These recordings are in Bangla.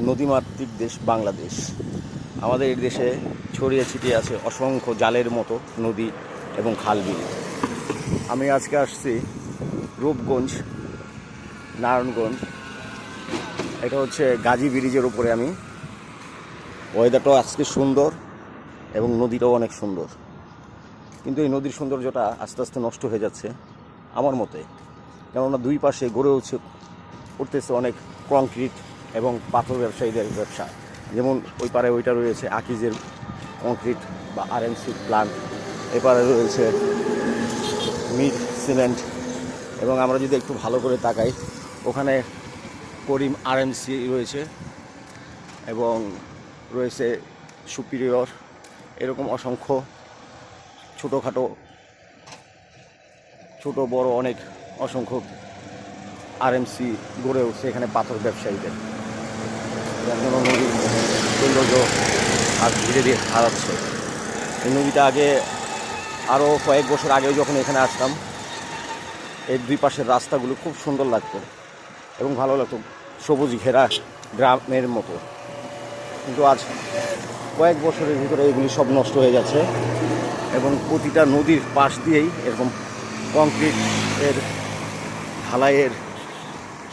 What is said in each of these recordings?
নদীমাতৃক দেশ বাংলাদেশ। আমাদের এই দেশে ছড়িয়ে ছিটিয়ে আছে অসংখ্য জালের মতো নদী এবং খালবিল। আমি আজকে আসছি রূপগঞ্জ, নারায়ণগঞ্জ। এটা হচ্ছে গাজী ব্রিজের উপরে। আমি ওয়েদারটাও আজকে সুন্দর এবং নদীটাও অনেক সুন্দর, কিন্তু এই নদীর সৌন্দর্যটা আস্তে আস্তে নষ্ট হয়ে যাচ্ছে আমার মতে। কেননা দুই পাশে গড়ে উঠতেছে অনেক কংক্রিট এবং পাথর ব্যবসায়ীদের ব্যবসা। যেমন ওই পারে ওইটা রয়েছে আকিজের কংক্রিট বা আরএমসি প্লান্ট, এপারে রয়েছে মিড সিমেন্ট, এবং আমরা যদি একটু ভালো করে তাকাই ওখানে করিম আরএমসি রয়েছে এবং রয়েছে সুপিরিয়র। এরকম অসংখ্য ছোটোখাটো ছোট বড় অনেক অসংখ্য আরএমসি গড়ে উঠছে এখানে পাথর ব্যবসায়ীদের, যার জন্য নদীর সৌন্দর্য আজ ধীরে ধীরে হারাচ্ছে। এই নদীটা আগে আরও কয়েক বছর আগেও যখন এখানে আসতাম, এর দুই পাশের রাস্তাগুলো খুব সুন্দর লাগতো এবং ভালো লাগতো, সবুজ ঘেরা গ্রামের মতো। কিন্তু আজ কয়েক বছরের ভিতরে এগুলি সব নষ্ট হয়ে যাচ্ছে এবং প্রতিটা নদীর পাশ দিয়েই এরকম কংক্রিট এর ঢালাইয়ের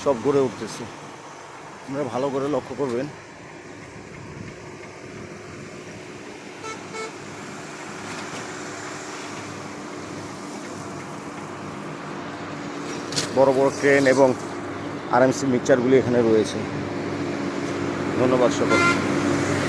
সব গড়ে উঠতেছে। আপনারা ভালো করে লক্ষ্য করবেন। বড় বড় ট্রেন এবং আরএমসি মিক্সচারগুলি এখানে রয়েছে। ধন্যবাদ সকলকে।